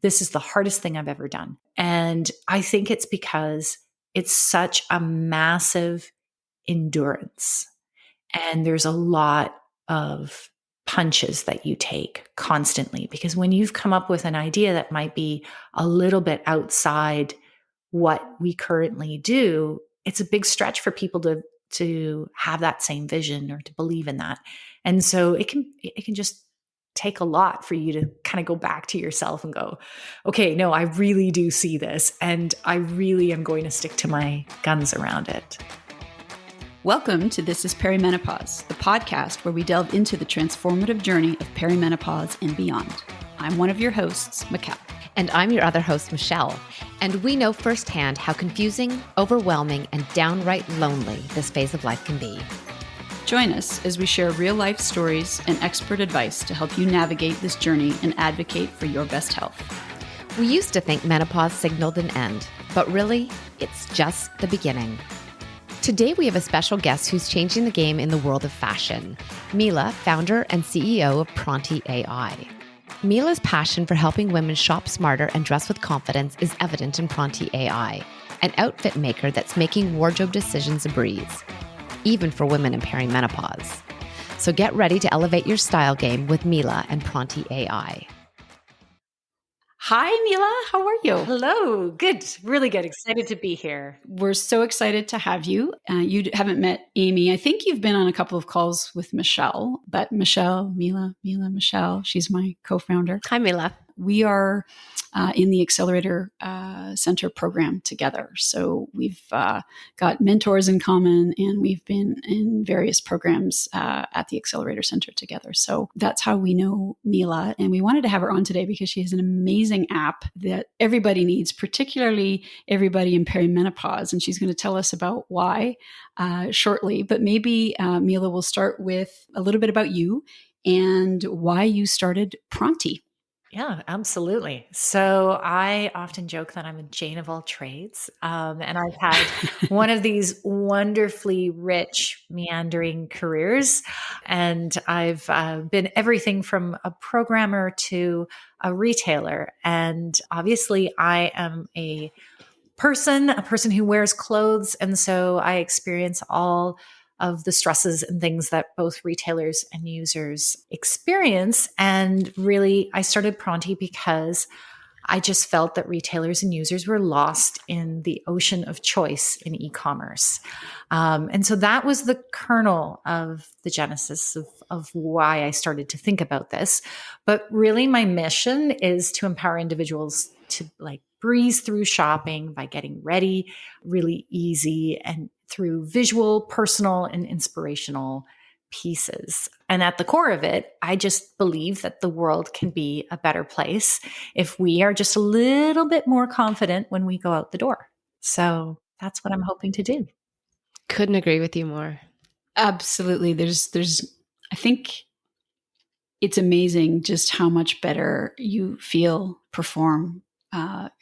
this is the hardest thing I've ever done. And I think it's because it's such a massive endurance. And there's a lot of punches that you take constantly, because when you've come up with an idea that might be a little bit outside what we currently do, it's a big stretch for people to have that same vision or to believe in that. And so it can just take a lot for you to kind of go back to yourself and go, okay, no, I really do see this, and I really am going to stick to my guns around it. Welcome to This is Perimenopause, the podcast where we delve into the transformative journey of perimenopause and beyond. I'm one of your hosts, Mikel. And I'm your other host, Michelle. And we know firsthand how confusing, overwhelming, and downright lonely this phase of life can be. Join us as we share real-life stories and expert advice to help you navigate this journey and advocate for your best health. We used to think menopause signaled an end, but really, it's just the beginning. Today, we have a special guest who's changing the game in the world of fashion. Mila, founder and CEO of Pronti AI. Mila's passion for helping women shop smarter and dress with confidence is evident in Pronti AI, an outfit maker that's making wardrobe decisions a breeze, even for women in perimenopause. So get ready to elevate your style game with Mila and Pronti AI. Hi, Mila. How are you? Hello. Good. Really good. Excited to be here. We're so excited to have you. You haven't met Amy. I think you've been on a couple of calls with Michelle, but Mila, Michelle, she's my co-founder. Hi, Mila. We are in the Accelerator Center program together. So we've got mentors in common, and we've been in various programs at the Accelerator Center together. So that's how we know Mila. And we wanted to have her on today because she has an amazing app that everybody needs, particularly everybody in perimenopause. And she's going to tell us about why shortly. But maybe Mila will start with a little bit about you and why you started Pronti. Yeah, absolutely. So I often joke that I'm a Jane of all trades. And I've had one of these wonderfully rich, meandering careers. And I've been everything from a programmer to a retailer. And obviously I am a person who wears clothes. And so I experience all of the stresses and things that both retailers and users experience. And really, I started Pronti because I just felt that retailers and users were lost in the ocean of choice in e-commerce. And so that was the kernel of the genesis of why I started to think about this. But really, my mission is to empower individuals to breeze through shopping by getting ready really easy and through visual, personal, and inspirational pieces. And at the core of it, I just believe that the world can be a better place if we are just a little bit more confident when we go out the door. So that's what I'm hoping to do. Couldn't agree with you more. Absolutely. I think it's amazing just how much better you feel, perform.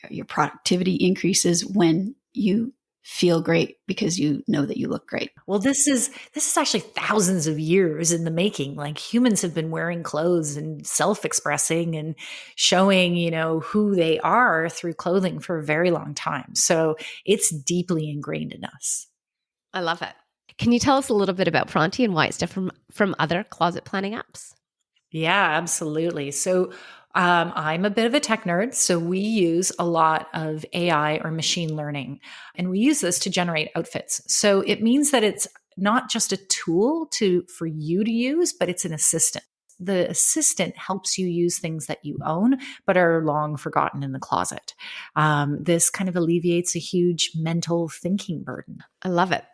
Your productivity increases when you feel great because you know that you look great. Well, this is actually thousands of years in the making. Like, humans have been wearing clothes and self-expressing and showing, who they are through clothing for a very long time. So it's deeply ingrained in us. I love it. Can you tell us a little bit about Pronti and why it's different from other closet planning apps? Yeah, absolutely. So I'm a bit of a tech nerd, so we use a lot of AI or machine learning, and we use this to generate outfits. So it means that it's not just a tool for you to use, but it's an assistant. The assistant helps you use things that you own, but are long forgotten in the closet. This kind of alleviates a huge mental thinking burden. I love it.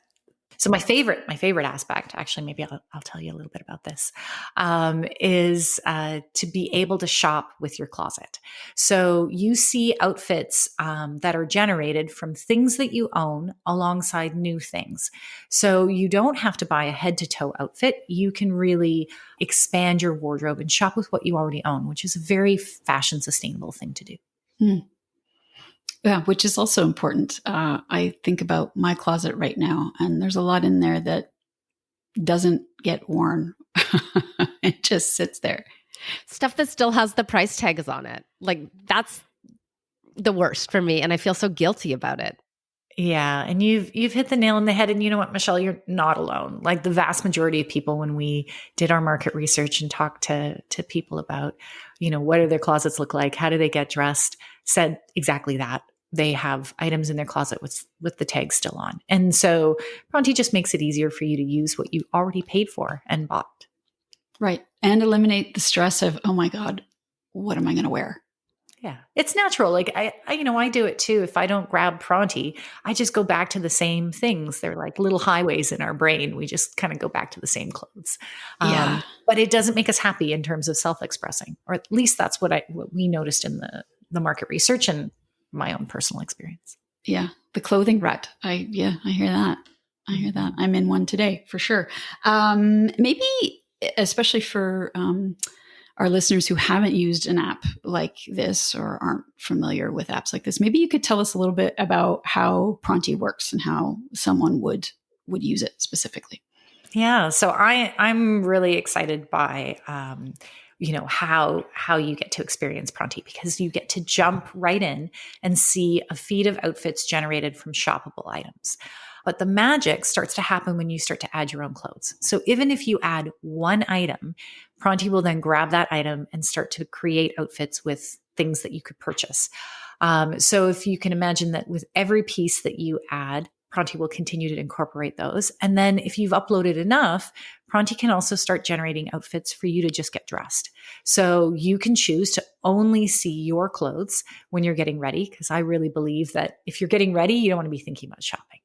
So my favorite aspect, actually, maybe I'll tell you a little bit about this, is to be able to shop with your closet. So you see outfits that are generated from things that you own alongside new things. So you don't have to buy a head-to-toe outfit. You can really expand your wardrobe and shop with what you already own, which is a very fashion sustainable thing to do. Mm. Yeah, which is also important. I think about my closet right now, and there's a lot in there that doesn't get worn. It just sits there. Stuff that still has the price tags on it. Like, that's the worst for me, and I feel so guilty about it. Yeah. And you've hit the nail on the head. And you know what, Michelle, you're not alone. Like the vast majority of people, when we did our market research and talked to people about, what do their closets look like? How do they get dressed? Said exactly that. They have items in their closet with the tag still on. And so Pronti just makes it easier for you to use what you already paid for and bought. Right. And eliminate the stress of, oh my God, what am I going to wear? Yeah, it's natural. Like I do it too. If I don't grab Pronti, I just go back to the same things. They're like little highways in our brain. We just kind of go back to the same clothes. Yeah. But it doesn't make us happy in terms of self-expressing, or at least that's what we noticed in the market research and my own personal experience. Yeah. The clothing rut. I hear that. I hear that. I'm in one today for sure. Maybe especially for, our listeners who haven't used an app like this or aren't familiar with apps like this, maybe you could tell us a little bit about how Pronti works and how someone would use it specifically. Yeah, so I'm really excited by how you get to experience Pronti, because you get to jump right in and see a feed of outfits generated from shoppable items. But the magic starts to happen when you start to add your own clothes. So even if you add one item, Pronti will then grab that item and start to create outfits with things that you could purchase. So if you can imagine that with every piece that you add, Pronti will continue to incorporate those. And then if you've uploaded enough, Pronti can also start generating outfits for you to just get dressed. So you can choose to only see your clothes when you're getting ready, because I really believe that if you're getting ready, you don't want to be thinking about shopping.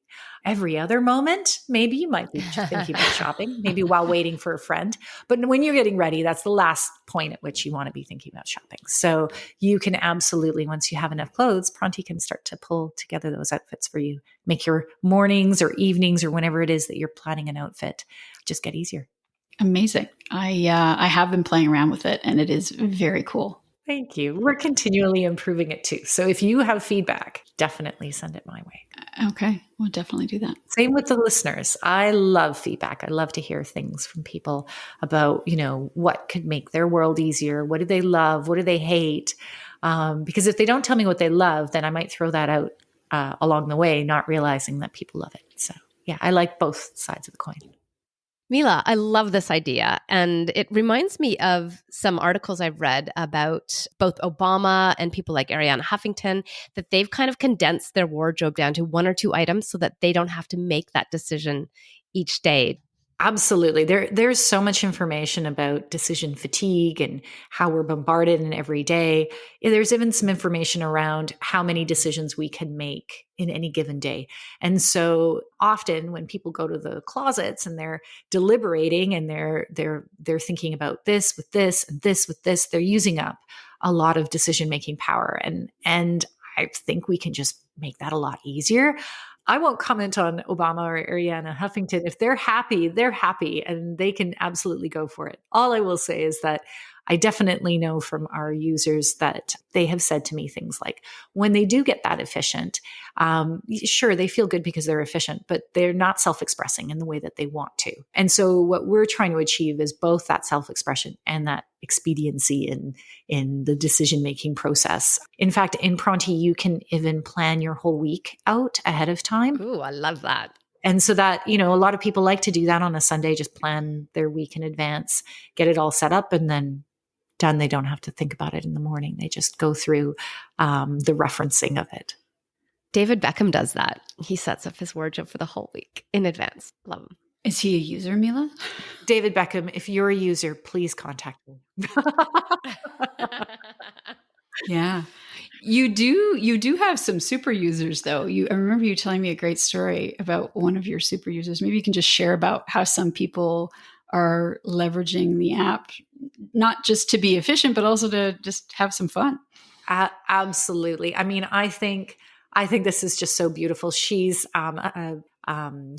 Every other moment, maybe you might be thinking about shopping, maybe while waiting for a friend. But when you're getting ready, that's the last point at which you want to be thinking about shopping. So you can absolutely, once you have enough clothes, Pronti can start to pull together those outfits for you. Make your mornings or evenings or whenever it is that you're planning an outfit just get easier. Amazing. I have been playing around with it and it is very cool. Thank you. We're continually improving it too. So if you have feedback, definitely send it my way. Okay. We'll definitely do that. Same with the listeners. I love feedback. I love to hear things from people about, what could make their world easier. What do they love? What do they hate? Because if they don't tell me what they love, then I might throw that out along the way, not realizing that people love it. So yeah, I like both sides of the coin. Mila, I love this idea. And it reminds me of some articles I've read about both Obama and people like Arianna Huffington, that they've kind of condensed their wardrobe down to one or two items so that they don't have to make that decision each day. Absolutely. There's so much information about decision fatigue and how we're bombarded in every day. There's even some information around how many decisions we can make in any given day. And so often when people go to the closets and they're deliberating and they're thinking about this with this and this with this, they're using up a lot of decision-making power. And I think we can just make that a lot easier. I won't comment on Obama or Arianna Huffington. If they're happy and they can absolutely go for it. All I will say is that I definitely know from our users that they have said to me things like, when they do get that efficient, sure, they feel good because they're efficient, but they're not self-expressing in the way that they want to. And so what we're trying to achieve is both that self-expression and that expediency in the decision-making process. In fact, in Pronti, you can even plan your whole week out ahead of time. Ooh, I love that. And so that, a lot of people like to do that on a Sunday, just plan their week in advance, get it all set up, and then done. They don't have to think about it in the morning. They just go through the referencing of it. David Beckham does that. He sets up his wardrobe for the whole week in advance. Love him. Is he a user, Mila? David Beckham, if you're a user, please contact me. Yeah. You do have some super users though. I remember you telling me a great story about one of your super users. Maybe you can just share about how some people are leveraging the app, not just to be efficient, but also to just have some fun. Absolutely. I mean, I think this is just so beautiful. She's a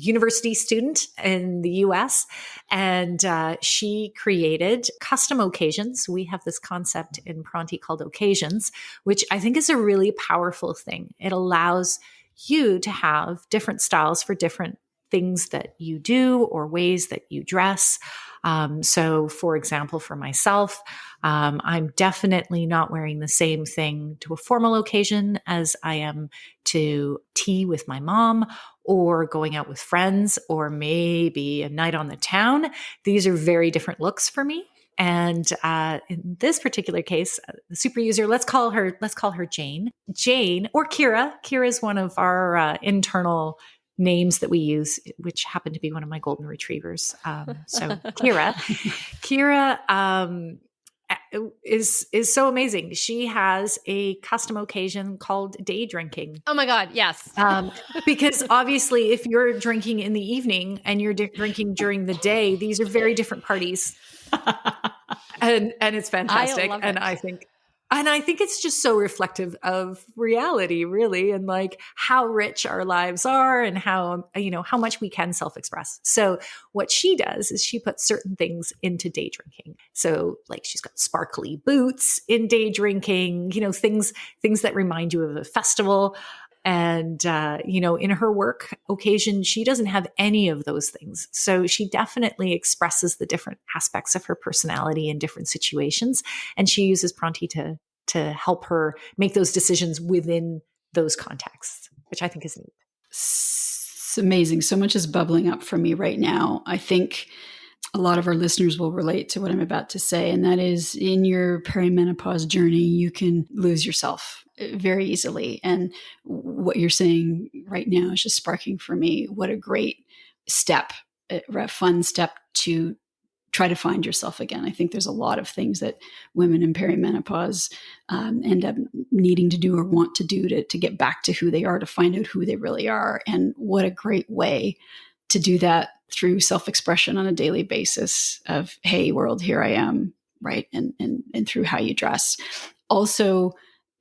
university student in the US, and she created custom occasions. We have this concept in Pronti called occasions, which I think is a really powerful thing. It allows you to have different styles for different things that you do or ways that you dress. So for example, for myself, I'm definitely not wearing the same thing to a formal occasion as I am to tea with my mom or going out with friends or maybe a night on the town. These are very different looks for me. And in this particular case, the super user, let's call her Jane. Jane or Kira. Kira is one of our internal names that we use, which happened to be one of my golden retrievers. So Kira is so amazing. She has a custom occasion called day drinking. Oh my God, yes. Because obviously, if you're drinking in the evening and you're drinking during the day, these are very different parties. And it's fantastic. And I think it's just so reflective of reality, really, and like how rich our lives are and how much we can self-express. So what she does is she puts certain things into day drinking. So like she's got sparkly boots in day drinking, things that remind you of a festival. And, in her work occasion, she doesn't have any of those things. So she definitely expresses the different aspects of her personality in different situations. And she uses Pronti to help her make those decisions within those contexts, which I think is neat. It's amazing. So much is bubbling up for me right now. I think a lot of our listeners will relate to what I'm about to say. And that is, in your perimenopause journey, you can lose yourself very easily. And what you're saying right now is just sparking for me. What a great step, a fun step to try to find yourself again. I think there's a lot of things that women in perimenopause end up needing to do or want to do to get back to who they are, to find out who they really are. And what a great way to do that through self-expression on a daily basis of, hey, world, here I am, right? And through how you dress. Also,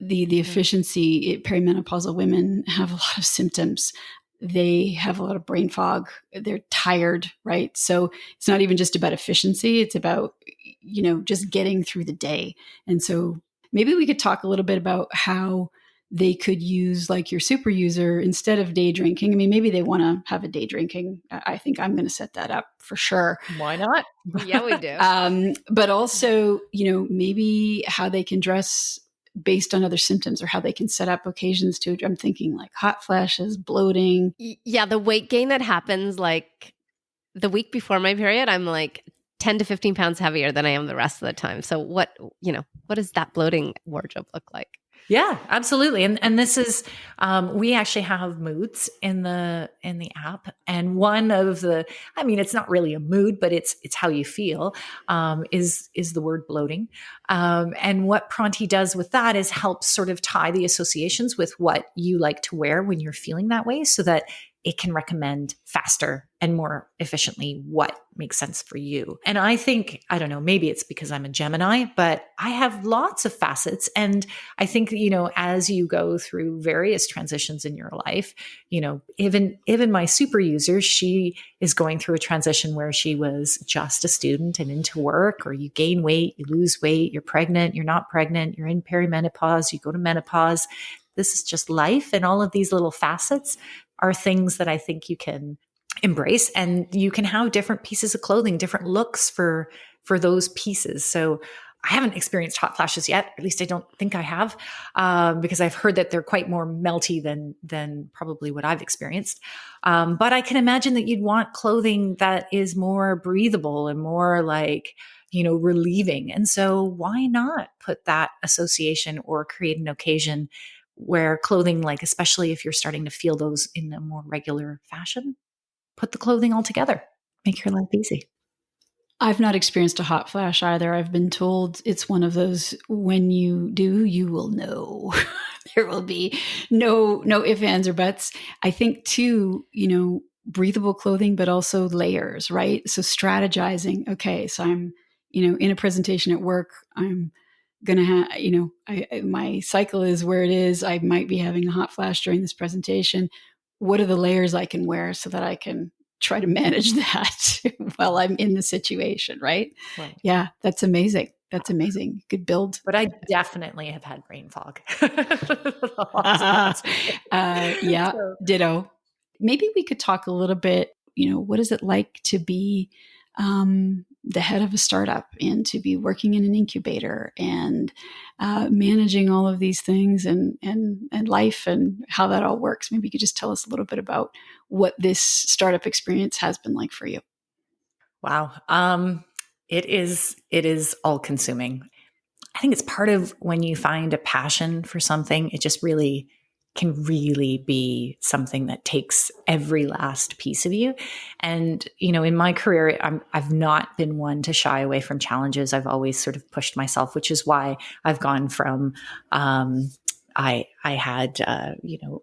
the efficiency, perimenopausal women have a lot of symptoms. They have a lot of brain fog. They're tired, right? So it's not even just about efficiency. It's about, just getting through the day. And so maybe we could talk a little bit about how they could use, like your super user, instead of day drinking. I mean, maybe they want to have a day drinking. I think I'm going to set that up for sure. Why not? Yeah, we do. But also, maybe how they can dress based on other symptoms, or how they can set up occasions to, I'm thinking like hot flashes, bloating. Yeah, the weight gain that happens like the week before my period, I'm like 10 to 15 pounds heavier than I am the rest of the time. So what does that bloating wardrobe look like? Yeah, absolutely. And this is, we actually have moods in the app. And one of it's not really a mood, but it's how you feel, is the word bloating. And what Pronti does with that is help sort of tie the associations with what you like to wear when you're feeling that way, so that it can recommend faster and more efficiently what makes sense for you. And I think, I don't know, maybe it's because I'm a Gemini, but I have lots of facets. And I think, as you go through various transitions in your life, even my super user, she is going through a transition where she was just a student and into work, or you gain weight, you lose weight, you're pregnant, you're not pregnant, you're in perimenopause, you go to menopause. This is just life. And all of these little facets are things that I think you can embrace, and you can have different pieces of clothing, different looks for those pieces. So I haven't experienced hot flashes yet. At least I don't think I have, because I've heard that they're quite more melty than probably what I've experienced. But I can imagine that you'd want clothing that is more breathable and more like, relieving. And so why not put that association or create an occasion where clothing, like, especially if you're starting to feel those in a more regular fashion, put the clothing all together, make your life easy. I've not experienced a hot flash either. I've been told it's one of those, when you do, you will know. There will be no ifs, ands, or buts. I think too, breathable clothing, but also layers, right? So strategizing, okay, so I'm, in a presentation at work, I'm going to have, my cycle is where it is. I might be having a hot flash during this presentation. What are the layers I can wear so that I can try to manage that while I'm in the situation, right? Yeah, that's amazing. That's amazing. Good build. But I definitely have had brain fog. Yeah, ditto. Maybe we could talk a little bit what is it like to be the head of a startup and to be working in an incubator and managing all of these things and life and how that all works. Maybe you could just tell us a little bit about what this startup experience has been like for you. Wow. It is all consuming. I think it's part of when you find a passion for something, it just really can really be something that takes every last piece of you. And, in my career, I've not been one to shy away from challenges. I've always sort of pushed myself, which is why I've gone from, I had, a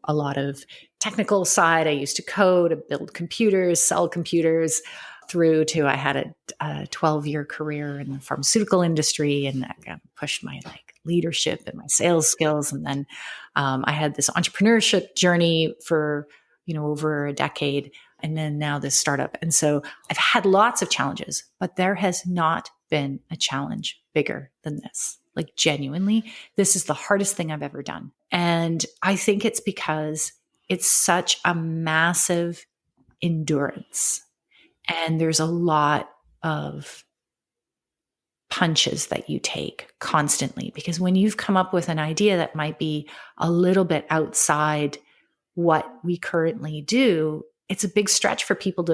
lot of technical side. I used to code, build computers, sell computers, through to I had a 12-year career in the pharmaceutical industry, and that kind of pushed my leadership and my sales skills. And then I had this entrepreneurship journey for over a decade, and then now this startup. And so I've had lots of challenges, but there has not been a challenge bigger than this. Genuinely, this is the hardest thing I've ever done. And I think it's because it's such a massive endurance. And there's a lot of punches that you take constantly, because when you've come up with an idea that might be a little bit outside what we currently do, it's a big stretch for people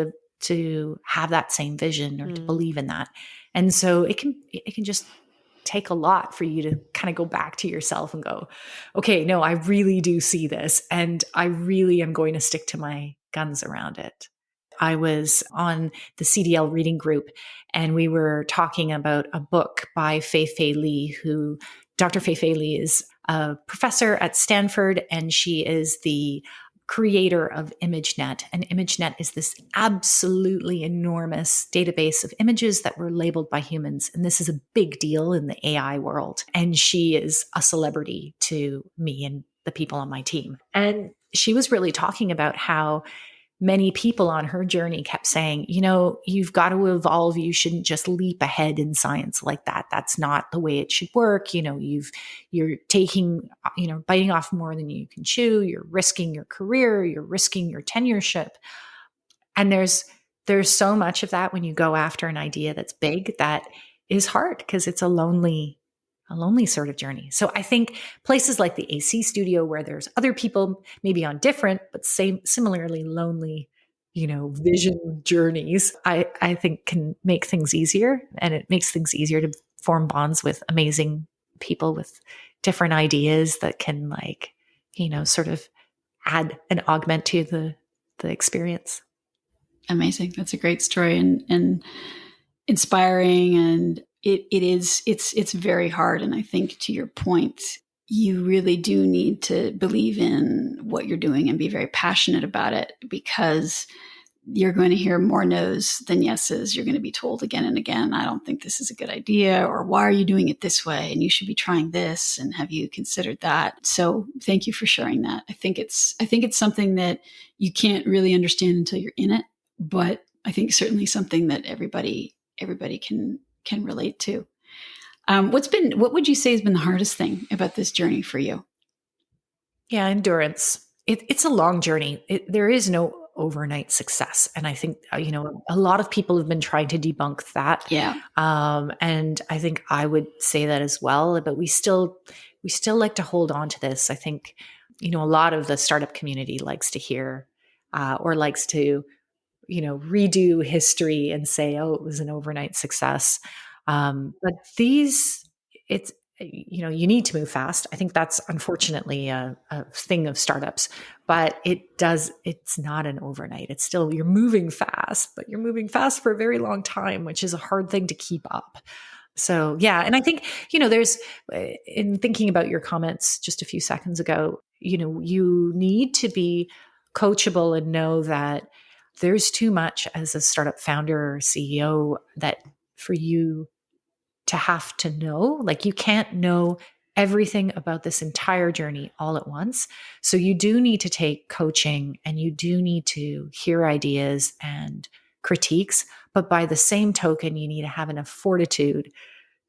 to have that same vision or to believe in that. And so it can just take a lot for you to kind of go back to yourself and go, okay, no, I really do see this, and I really am going to stick to my guns around it. I was on the CDL reading group, and we were talking about a book by Fei Li, who Dr. Fei Li is a professor at Stanford, and she is the creator of ImageNet. And ImageNet is this absolutely enormous database of images that were labeled by humans. And this is a big deal in the AI world. And she is a celebrity to me and the people on my team. And she was really talking about how many people on her journey kept saying, you've got to evolve. You shouldn't just leap ahead in science like that. That's not the way it should work. You're taking, biting off more than you can chew. You're risking your career. You're risking your tenureship. And there's so much of that when you go after an idea that's big that is hard, because it's a lonely sort of journey. So I think places like the AC studio, where there's other people maybe on different, but similarly lonely, vision journeys, I think can make things easier. And it makes things easier to form bonds with amazing people with different ideas that can sort of add and augment to the experience. Amazing. That's a great story and inspiring, and it's very hard. And I think, to your point, you really do need to believe in what you're doing and be very passionate about it, because you're going to hear more no's than yeses. You're going to be told again and again, I don't think this is a good idea, or why are you doing it this way? And you should be trying this. And have you considered that? So thank you for sharing that. I think it's something that you can't really understand until you're in it, but I think certainly something that everybody can relate to. What would you say has been the hardest thing about this journey for you? Yeah, endurance. It's a long journey. There is no overnight success. And I think, a lot of people have been trying to debunk that. Yeah. And I think I would say that as well, but we still like to hold on to this. I think, a lot of the startup community likes to hear, or likes to, redo history and say, oh, it was an overnight success. But you need to move fast. I think that's unfortunately a thing of startups, but it's not an overnight. It's still, you're moving fast, but you're moving fast for a very long time, which is a hard thing to keep up. So yeah. And I think, there's, in thinking about your comments just a few seconds ago, you need to be coachable and know that there's too much as a startup founder or CEO that for you to have to know, you can't know everything about this entire journey all at once. So you do need to take coaching, and you do need to hear ideas and critiques. But by the same token, you need to have enough fortitude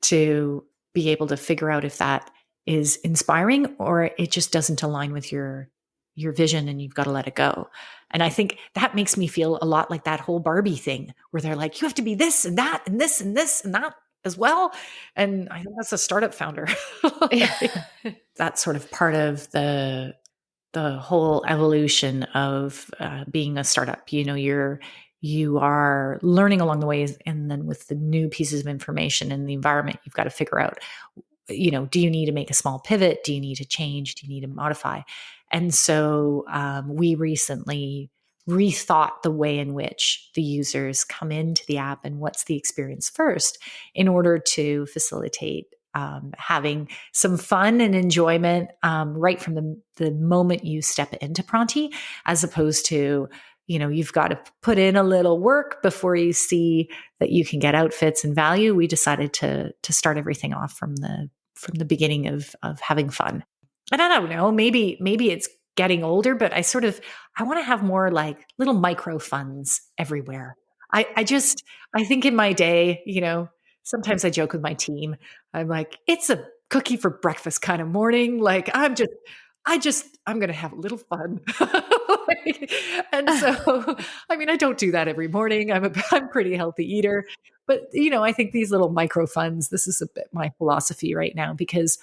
to be able to figure out if that is inspiring or it just doesn't align with your your vision and you've got to let it go. And I think that makes me feel a lot like that whole Barbie thing where they're like, you have to be this and that and this and this and that as well. And I think that's a startup founder. That's sort of part of the whole evolution of being a startup. You are learning along the way, and then with the new pieces of information in the environment, you've got to figure out, do you need to make a small pivot? Do you need to change? Do you need to modify? And so we recently rethought the way in which the users come into the app and what's the experience first in order to facilitate having some fun and enjoyment right from the moment you step into Pronti, as opposed to, you've got to put in a little work before you see that you can get outfits and value. We decided to start everything off from the beginning of having fun. And I don't know, maybe it's getting older, but I want to have more like little micro funds everywhere. I think in my day, sometimes I joke with my team. I'm like, it's a cookie for breakfast kind of morning. Like I'm going to have a little fun. And so, I mean, I don't do that every morning. I'm a pretty healthy eater, but I think these little micro funds, this is a bit my philosophy right now, because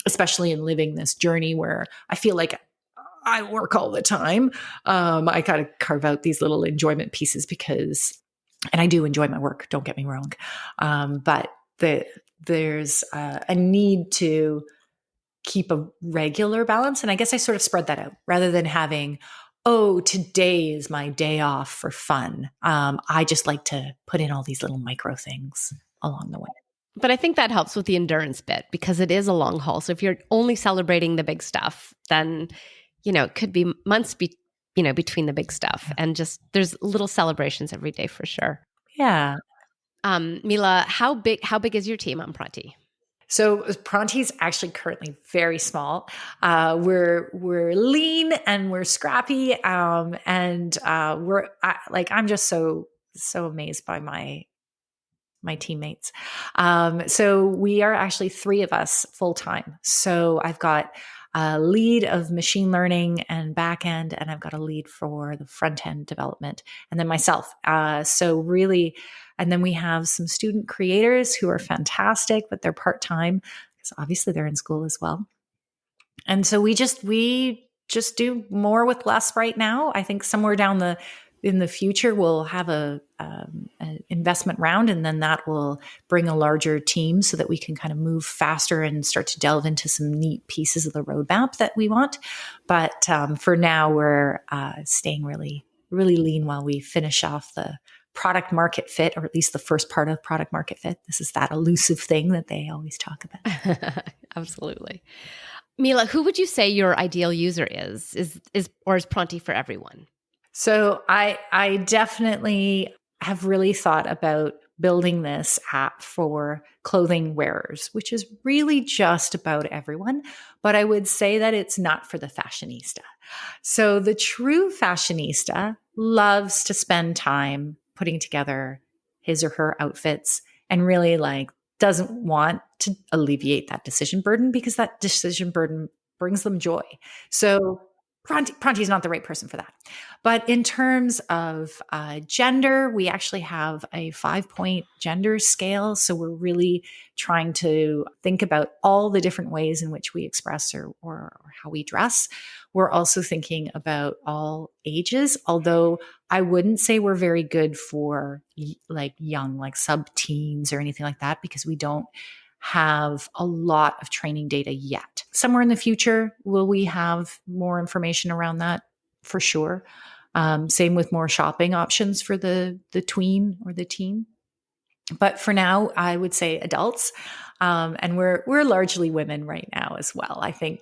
especially in living this journey where I feel like I work all the time, I got to carve out these little enjoyment pieces and I do enjoy my work, don't get me wrong. But there's a need to keep a regular balance. And I guess I sort of spread that out rather than having, today is my day off for fun. I just like to put in all these little micro things along the way. But I think that helps with the endurance bit because it is a long haul. So if you're only celebrating the big stuff, then, it could be months between the big stuff, and just there's little celebrations every day for sure. Yeah. Mila, how big is your team on Pronti? So Pronti's actually currently very small. We're lean and we're scrappy, and I'm just so amazed by my teammates. So we are actually 3 of us full time. So I've got a lead of machine learning and back end, and I've got a lead for the front end development, and then myself. So really, and then we have some student creators who are fantastic, but they're part time because obviously they're in school as well. And so we just do more with less right now. I think somewhere in the future, we'll have an investment round, and then that will bring a larger team so that we can kind of move faster and start to delve into some neat pieces of the roadmap that we want. But for now, we're staying really, really lean while we finish off the product market fit, or at least the first part of product market fit. This is that elusive thing that they always talk about. Absolutely. Mila, who would you say your ideal user is Pronti for everyone? So I definitely have really thought about building this app for clothing wearers, which is really just about everyone. But I would say that it's not for the fashionista. So the true fashionista loves to spend time putting together his or her outfits and really doesn't want to alleviate that decision burden, because that decision burden brings them joy. So Pronti is not the right person for that. But in terms of gender, we actually have a 5-point gender scale. So we're really trying to think about all the different ways in which we express or how we dress. We're also thinking about all ages, although I wouldn't say we're very good for young, sub-teens or anything like that, because we don't have a lot of training data yet. Somewhere in the future, will we have more information around that? For sure. Same with more shopping options for the tween or the teen. But for now, I would say adults. And we're largely women right now as well. I think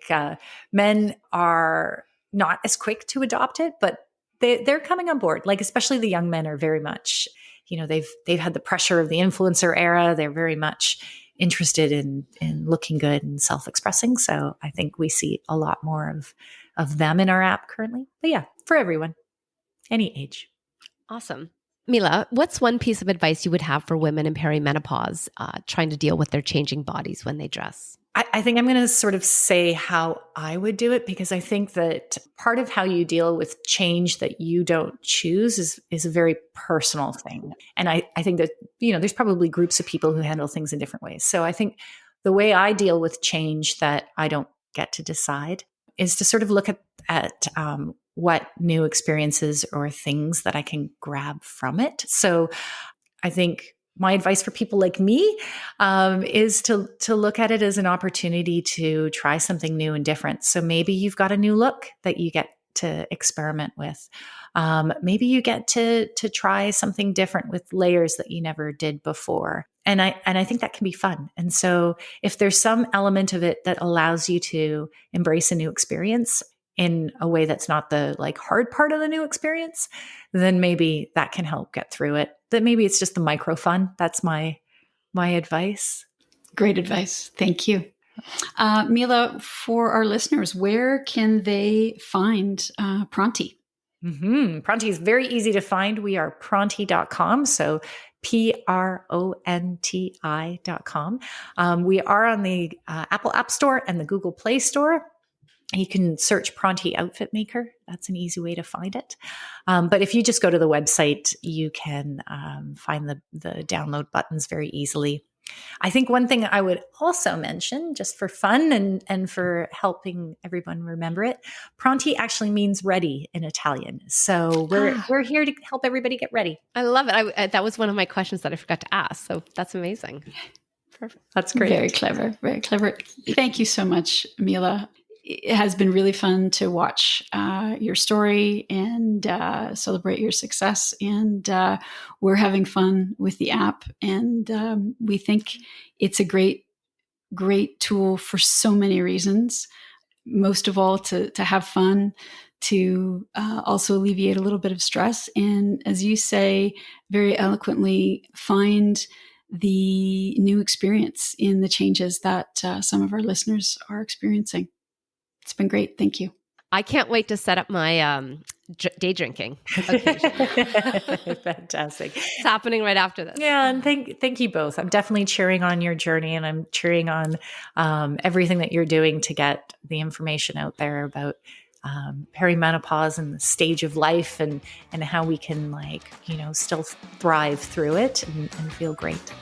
men are not as quick to adopt it, but they're coming on board. Especially the young men are very much, they've had the pressure of the influencer era. They're very much interested in looking good and self-expressing. So I think we see a lot more of them in our app currently. But yeah, for everyone, any age. Awesome. Mila, what's one piece of advice you would have for women in perimenopause trying to deal with their changing bodies when they dress? I think I'm going to sort of say how I would do it, because I think that part of how you deal with change that you don't choose is a very personal thing. And I think that, there's probably groups of people who handle things in different ways. So I think the way I deal with change that I don't get to decide is to sort of look at what new experiences or things that I can grab from it. So I think my advice for people like me is to look at it as an opportunity to try something new and different. So maybe you've got a new look that you get to experiment with. Maybe you get to try something different with layers that you never did before. And I think that can be fun. And so if there's some element of it that allows you to embrace a new experience in a way that's not the hard part of the new experience, then maybe that can help get through it. That maybe it's just the micro fun. That's my advice. Great advice. Thank you. Mila, for our listeners, where can they find Pronti? Pronti is very easy to find. We are pronti.com. So pronti.com. We are on the Apple App Store and the Google Play Store. You can search Pronti Outfit Maker. That's an easy way to find it. But if you just go to the website, you can find the download buttons very easily. I think one thing I would also mention, just for fun and for helping everyone remember it, Pronti actually means ready in Italian. So we're here to help everybody get ready. I love it. That was one of my questions that I forgot to ask. So that's amazing. Perfect. That's great. Very clever. Very clever. Thank you so much, Mila. It has been really fun to watch your story and celebrate your success. And we're having fun with the app. And we think it's a great, great tool for so many reasons. Most of all, to have fun, to also alleviate a little bit of stress. And as you say very eloquently, find the new experience in the changes that some of our listeners are experiencing. It's been great. Thank you. I can't wait to set up my day drinking occasion. Fantastic. It's happening right after this. Yeah, and thank you both. I'm definitely cheering on your journey, and I'm cheering on everything that you're doing to get the information out there about perimenopause and the stage of life, and how we can still thrive through it and feel great.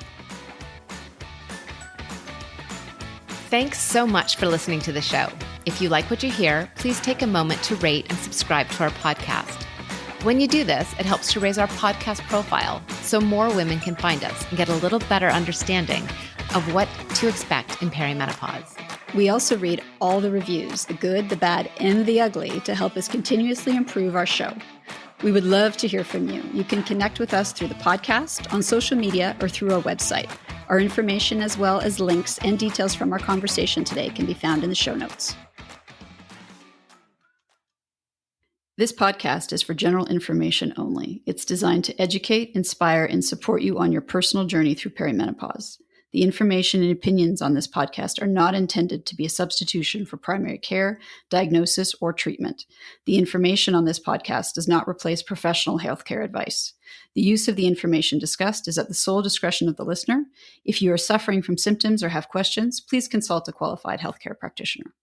Thanks so much for listening to the show. If you like what you hear, please take a moment to rate and subscribe to our podcast. When you do this, it helps to raise our podcast profile so more women can find us and get a little better understanding of what to expect in perimenopause. We also read all the reviews, the good, the bad, and the ugly, to help us continuously improve our show. We would love to hear from you. You can connect with us through the podcast, on social media, or through our website. Our information, as well as links and details from our conversation today, can be found in the show notes. This podcast is for general information only. It's designed to educate, inspire, and support you on your personal journey through perimenopause. The information and opinions on this podcast are not intended to be a substitution for primary care, diagnosis, or treatment. The information on this podcast does not replace professional healthcare advice. The use of the information discussed is at the sole discretion of the listener. If you are suffering from symptoms or have questions, please consult a qualified healthcare practitioner.